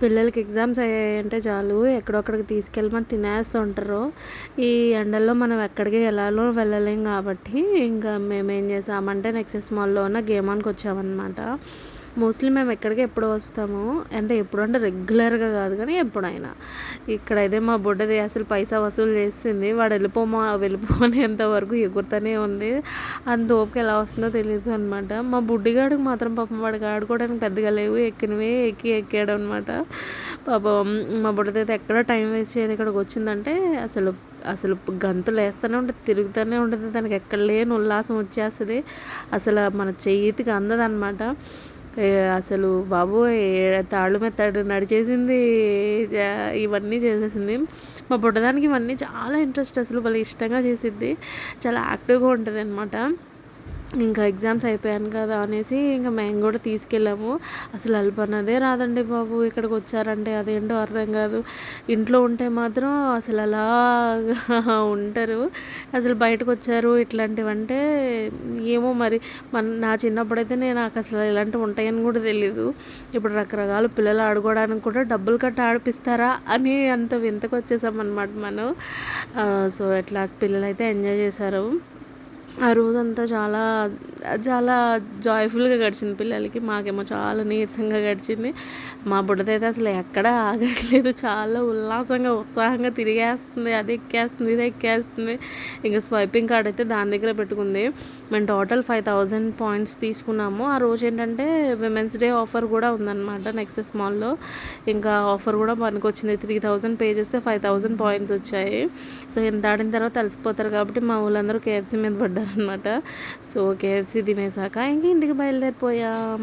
పిల్లలకి ఎగ్జామ్స్ అయ్యాయంటే చాలు ఎక్కడొక్కడికి తీసుకెళ్ళమని తినేస్తుంటారు. ఈ ఎండల్లో మనం ఎక్కడికి ఎలాగో వెళ్ళలేం కాబట్టి ఇంకా మేమేం చేసామంటే నెక్సెస్ మాల్‌లో ఉన్న గేమ్ ఆన్‌కి వచ్చామన్నమాట. మోస్ట్లీ మేము ఎక్కడికి ఎప్పుడో వస్తాము. అంటే ఎప్పుడంటే రెగ్యులర్‌గా కాదు కానీ ఎప్పుడైనా. ఇక్కడైతే మా బుడ్డది అసలు పైసా వసూలు చేసింది. వాడు వెళ్ళిపో అనేంత వరకు ఎగురుతూనే ఉంది. అంత ఓపిక ఎలా వస్తుందో తెలీదు అనమాట. మా బుడ్డిగాడికి మాత్రం పాపం వాడికి ఆడుకోవడానికి పెద్దగా లేవు. ఎక్కినవే ఎక్కాడనమాట. పాపం మా బుడ్డదైతే ఎక్కడ టైం వేస్ట్ చేయదు. ఇక్కడికి వచ్చిందంటే అసలు అసలు గంతులు వేస్తూనే ఉంటుంది, తిరుగుతూనే ఉంటుంది. దానికి ఎక్కడ లేని ఉల్లాసం వచ్చేస్తుంది. అసలు మన చేతికి అందదనమాట. అసలు బాబోయ్ తాళ్ళు మెత్తాడు నడిచేసింది, ఇవన్నీ చేసేసింది. మా బుడ్డదానికి ఇవన్నీ చాలా ఇంట్రెస్ట్. అసలు వాళ్ళు ఇష్టంగా చేసిద్ది, చాలా యాక్టివ్గా ఉంటుంది అనమాట. ఇంకా ఎగ్జామ్స్ అయిపోయాను కదా అనేసి ఇంకా మేము కూడా తీసుకెళ్ళాము. అసలు అన్నదే రాదండి బాబు. ఇక్కడికి వచ్చారంటే అదేంటో అర్థం కాదు. ఇంట్లో ఉంటే మాత్రం అసలు అలా ఉంటారు. అసలు బయటకు వచ్చారు ఇట్లాంటివంటే ఏమో మరి. నా చిన్నప్పుడైతే నాకు అసలు ఇలాంటివి ఉంటాయని కూడా తెలీదు. ఇప్పుడు రకరకాల పిల్లలు ఆడుకోవడానికి కూడా డబ్బులు కట్టి ఆడిపిస్తారా అని అంత వింతకు వచ్చేసామన్నమాట మనం. సో ఎట్లా పిల్లలైతే ఎంజాయ్ చేశారు. ఆ రోజంతా చాలా చాలా జాయ్ఫుల్గా గడిచింది పిల్లలకి. మాకేమో చాలా నీరసంగా గడిచింది. మా బుడ్డదైతే అసలు ఎక్కడ ఆగట్లేదు. చాలా ఉల్లాసంగా ఉత్సాహంగా తిరిగేస్తుంది. అది ఎక్కేస్తుంది, ఇది ఎక్కేస్తుంది. ఇంకా స్వైపింగ్ కార్డ్ అయితే దాని దగ్గర పెట్టుకుంది. మేము టోటల్ 5000 పాయింట్స్ తీసుకున్నాము. ఆ రోజు ఏంటంటే విమెన్స్ డే ఆఫర్ కూడా ఉందన్నమాట నెక్సెస్ మాల్లో. ఇంకా ఆఫర్ కూడా మనకు వచ్చింది. 3000 పే చేస్తే 5000 పాయింట్స్ వచ్చాయి. సో ఇంత ఆడిన తర్వాత తెలిసిపోతారు కాబట్టి మా ఊళ్ళందరూ కేఎఫ్సీ మీద పడ్డారనమాట. సో కేఎఫ్సీ తినేసాక ఇంక ఇంటికి బయలుదేరిపోయాం.